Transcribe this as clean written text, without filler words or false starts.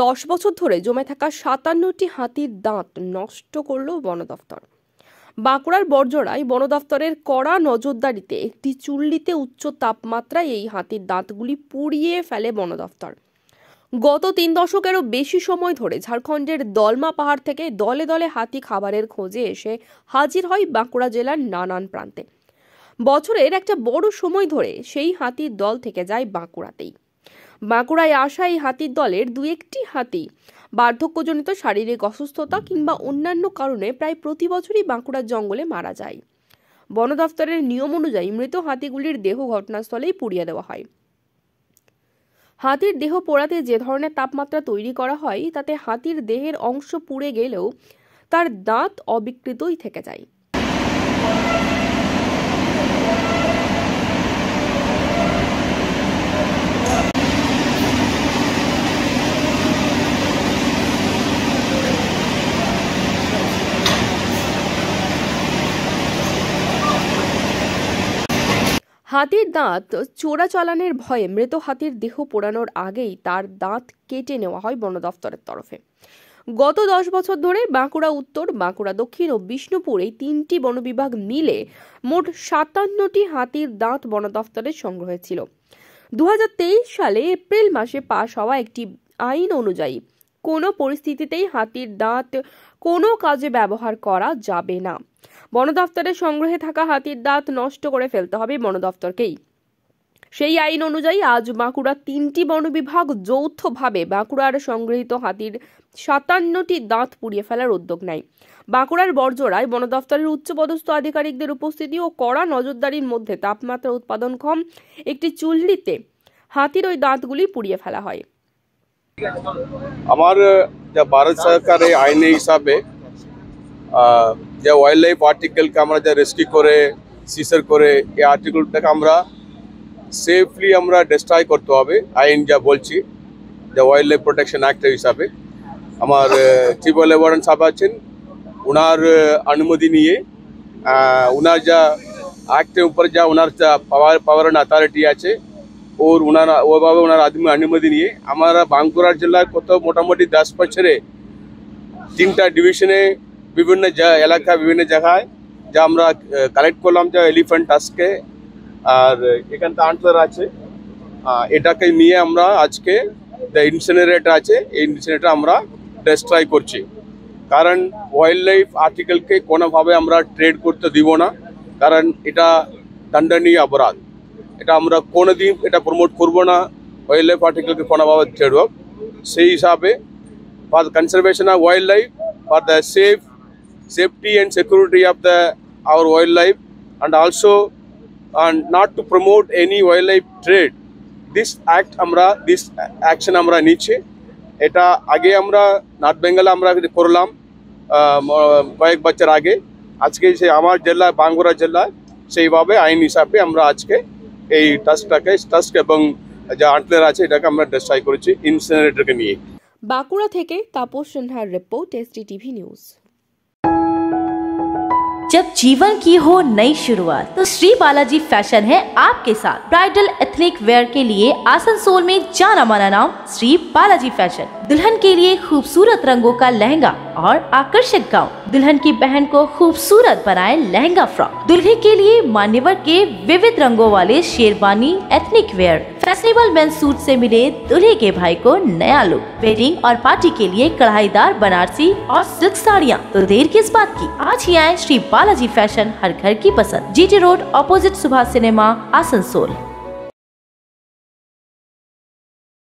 10 বছর ধরে জমে থাকা 57টি হাতির দাঁত নষ্ট করল বন দফতর। বাঁকুড়ার বড়জোড়ায় বন দফতরের কড়া নজরদারিতে একটি চুল্লিতে উচ্চ তাপমাত্রায় এই হাতির দাঁতগুলি পুড়িয়ে ফেলে বন দফতর। গত 3 দশকেরও বেশি সময় ধরে ঝাড়খণ্ডের দলমা পাহাড় থেকে দলে দলে হাতি খাবারের খোঁজে এসে হাজির হয় বাঁকুড়া জেলার নানান প্রান্তে। বছরের একটা বড় সময় ধরে সেই হাতির দল থেকে যায় বাঁকুড়াতেই। বাঁকুড়ায় আসা এই হাতির দলের 2-1টি হাতি বার্ধক্যজনিত শারীরিক অসুস্থতা কিংবা অন্যান্য কারণে প্রায় প্রতি বছরই বাঁকুড়ার জঙ্গলে মারা যায়। বন দফতরের নিয়ম অনুযায়ী মৃত হাতিগুলির দেহ ঘটনাস্থলেই পুড়িয়ে দেওয়া হয়। হাতির দেহ পোড়াতে যে ধরনের তাপমাত্রা তৈরি করা হয় তাতে হাতির দেহের অংশ পুড়ে গেলেও তার দাঁত অবিকৃতই থেকে যায়। হাতির দাঁত চোরাচালানের ভয়ে মৃত হাতির দেহ পোড়ানোর আগেই তার দাঁত কেটে নেওয়া হয় বন দফতরের তরফে। গত 10 বছর ধরে বাঁকুড়া উত্তর, বাঁকুড়া দক্ষিণ ও বিষ্ণুপুর এই 3টি বন বিভাগ মিলে মোট 57টি হাতির দাঁত বন দফতরের সংগ্রহে ছিল। 2023 সালে এপ্রিল মাসে পাশ হওয়া একটি আইন অনুযায়ী কোনো পরিস্থিতিতেই হাতির দাঁত কোনো কাজে ব্যবহার করা যাবে না। বন দফতরের সংগ্রহে থাকা হাতির দাঁত নষ্ট করে ফেলতে হবে বন দফতরকেই। সেই আইন অনুযায়ী আজ বাঁকুড়ার 3টি বন বিভাগ যৌথভাবে বাঁকুড়ার সংগৃহীত হাতির 57টি দাঁত পুড়িয়ে ফেলার উদ্যোগ নেয়। বাঁকুড়ার বড়জোড়ায় বন দফতরের উচ্চপদস্থ আধিকারিকদের উপস্থিতি ও কড়া নজরদারির মধ্যে তাপমাত্রা উৎপাদনক্ষম একটি চুল্লিতে হাতির ওই দাঁতগুলি পুড়িয়ে ফেলা হয়। আমার যা ভারত সরকারের আইনে হিসাবে যে ওয়াইল্ড লাইফ আর্টিকেলকে আমরা যা রেস্কিউ করে সিজার করে এই আর্টিকেলটাকে আমরা সেফলি আমরা ডিস্ট্রয় করতে হবে। আইন যা বলছি যে ওয়াইল্ড লাইফ প্রোটেকশন অ্যাক্ট হিসাবে আমার চিফ ওয়ার্ডেন সাহেব আছেন, ওনার অনুমতি নিয়ে ওনার যা অ্যাক্টের উপর যা ওনার যা পাওয়ার অ্যান্ড অথরিটি আছে ওর ওনারা ওভাবে ওনার অনুমতি নিয়ে আমরা বাঁকুড়া জেলার কত মোটামুটি 10 বছরে 3টা ডিভিশনে বিভিন্ন এলাকা বিভিন্ন জায়গায় যা আমরা কালেক্ট করলাম যা এলিফ্যান্ট টাস্কে আর এখানে আন্টলার আছে, এটাকে নিয়ে আমরা আজকে যে ইনসিনারেটর আছে এই ইনসিনারেটর আমরা ডিস্ট্রয় করছি। কারণ ওয়াইল্ড লাইফ আর্টিকেলকে কোনোভাবে আমরা ট্রেড করতে দিব না, কারণ এটা দণ্ডনীয় অপরাধ। এটা আমরা কোনোদিন এটা প্রমোট করব না ওয়াইল্ড লাইফ আর্টিকেলকে কোনোভাবে ট্রেড হোক। সেই হিসাবে for conservation of wild life, for the safety and security of our wildlife, and also not to promote any wildlife trade, this action আমরা নিচ্ছি। এটা আগে আমরা নর্থ বেঙ্গলে আমরা করলাম কয়েক বছর আগে, আজকে সে আমার জেলা বাঁকুড়া জেলা সেইভাবে আইন হিসাবে আমরা আজকে এই টাস্ক এবং যা আন্টলার আছে এটাকে আমরা ডিস্ট্রয় করেছি ইনসিনারেটরকে নিয়ে। বাঁকুড়া থেকে তাপস সিনহার রিপোর্ট, STTV নিউজ। जब जीवन की हो नई शुरुआत तो श्री बालाजी फैशन है आपके साथ। ब्राइडल एथनिक वेयर के लिए आसनसोल में जाना माना नाम श्री बालाजी फैशन। दुल्हन के लिए खूबसूरत रंगों का लहंगा और आकर्षक गाउन, दुल्हन की बहन को खूबसूरत बनाए लहंगा फ्रॉक, दुल्हे के लिए मान्यवर के विविध रंगों वाले sherwani ethnic wear, fashionable men's suit से मिले दुल्हे के भाई को नया लुक, वेडिंग और पार्टी के लिए कढ़ाईदार बनारसी और सिल्क साड़ियाँ। तो देर किस बात की, आज ही आए श्री बालाजी फैशन, हर घर की पसंद। GT road, opposite Subhash cinema, Asansol.